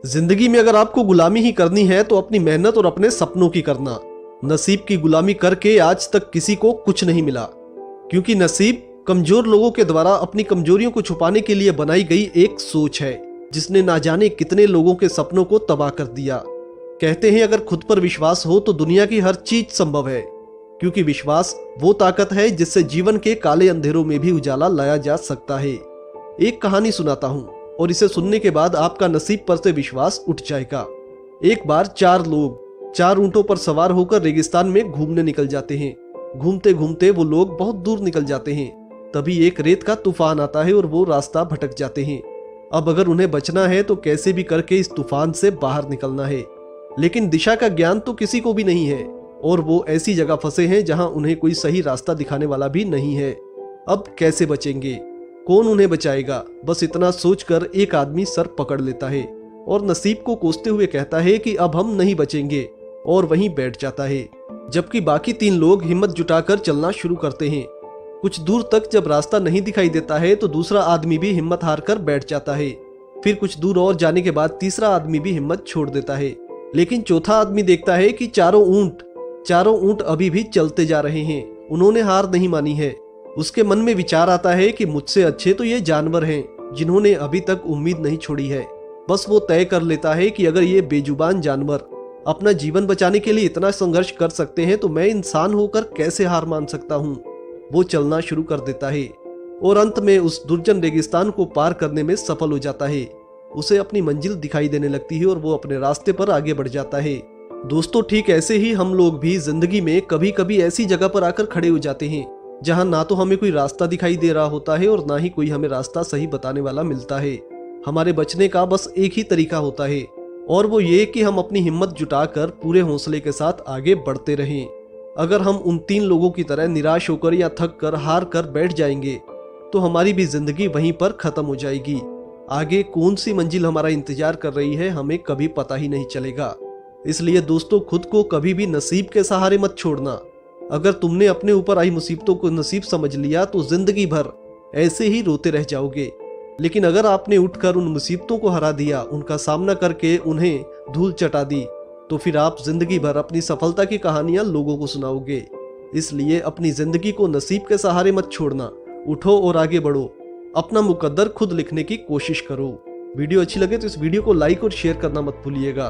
जिंदगी में अगर आपको गुलामी ही करनी है तो अपनी मेहनत और अपने सपनों की करना। नसीब की गुलामी करके आज तक किसी को कुछ नहीं मिला, क्योंकि नसीब कमजोर लोगों के द्वारा अपनी कमजोरियों को छुपाने के लिए बनाई गई एक सोच है, जिसने ना जाने कितने लोगों के सपनों को तबाह कर दिया। कहते हैं अगर खुद पर विश्वास हो तो दुनिया की हर चीज संभव है, क्योंकि विश्वास वो ताकत है जिससे जीवन के काले अंधेरों में भी उजाला लाया जा सकता है। एक कहानी सुनाता हूँ और इसे सुनने के बाद आपका नसीब पर से विश्वास उठ जाएगा। एक बार 4 लोग 4 ऊंटों पर सवार होकर रेगिस्तान में घूमने निकल जाते हैं। घूमते घूमते वो लोग बहुत दूर निकल जाते हैं। तभी एक रेत का तूफान आता है और वो रास्ता भटक जाते हैं। अब अगर उन्हें बचना है तो कैसे भी करके इस तूफान से बाहर निकलना है, लेकिन दिशा का ज्ञान तो किसी को भी नहीं है और वो ऐसी जगह फंसे हैं जहां उन्हें कोई सही रास्ता दिखाने वाला भी नहीं है। अब कैसे बचेंगे, कौन उन्हें बचाएगा? बस इतना सोचकर एक आदमी सर पकड़ लेता है और नसीब को कोसते हुए कहता है कि अब हम नहीं बचेंगे, और वहीं बैठ जाता है। जबकि बाकी 3 लोग हिम्मत जुटाकर चलना शुरू करते हैं। कुछ दूर तक जब रास्ता नहीं दिखाई देता है तो दूसरा आदमी भी हिम्मत हारकर बैठ जाता है। फिर कुछ दूर और जाने के बाद तीसरा आदमी भी हिम्मत छोड़ देता है, लेकिन चौथा आदमी देखता है कि चारों ऊंट अभी भी चलते जा रहे हैं। उन्होंने हार नहीं मानी है। उसके मन में विचार आता है कि मुझसे अच्छे तो ये जानवर हैं जिन्होंने अभी तक उम्मीद नहीं छोड़ी है। बस वो तय कर लेता है कि अगर ये बेजुबान जानवर अपना जीवन बचाने के लिए इतना संघर्ष कर सकते हैं तो मैं इंसान होकर कैसे हार मान सकता हूँ। वो चलना शुरू कर देता है और अंत में उस दुर्जन रेगिस्तान को पार करने में सफल हो जाता है। उसे अपनी मंजिल दिखाई देने लगती है और वो अपने रास्ते पर आगे बढ़ जाता है। दोस्तों, ठीक ऐसे ही हम लोग भी जिंदगी में कभी कभी ऐसी जगह पर आकर खड़े हो जाते हैं जहां ना तो हमें कोई रास्ता दिखाई दे रहा होता है और ना ही कोई हमें रास्ता सही बताने वाला मिलता है। हमारे बचने का बस एक ही तरीका होता है, और वो ये कि हम अपनी हिम्मत जुटाकर पूरे हौसले के साथ आगे बढ़ते रहें। अगर हम उन 3 लोगों की तरह निराश होकर या थक कर हार कर बैठ जाएंगे तो हमारी भी जिंदगी वहीं पर खत्म हो जाएगी। आगे कौन सी मंजिल हमारा इंतजार कर रही है हमें कभी पता ही नहीं चलेगा। इसलिए दोस्तों, खुद को कभी भी नसीब के सहारे मत छोड़ना। अगर तुमने अपने ऊपर आई मुसीबतों को नसीब समझ लिया तो जिंदगी भर ऐसे ही रोते रह जाओगे, लेकिन अगर आपने उठकर उन मुसीबतों को हरा दिया, उनका सामना करके उन्हें धूल चटा दी, तो फिर आप जिंदगी भर अपनी सफलता की कहानियां लोगों को सुनाओगे। इसलिए अपनी जिंदगी को नसीब के सहारे मत छोड़ना। उठो और आगे बढ़ो। अपना मुकद्दर खुद लिखने की कोशिश करो। वीडियो अच्छी लगे तो इस वीडियो को लाइक और शेयर करना मत भूलिएगा।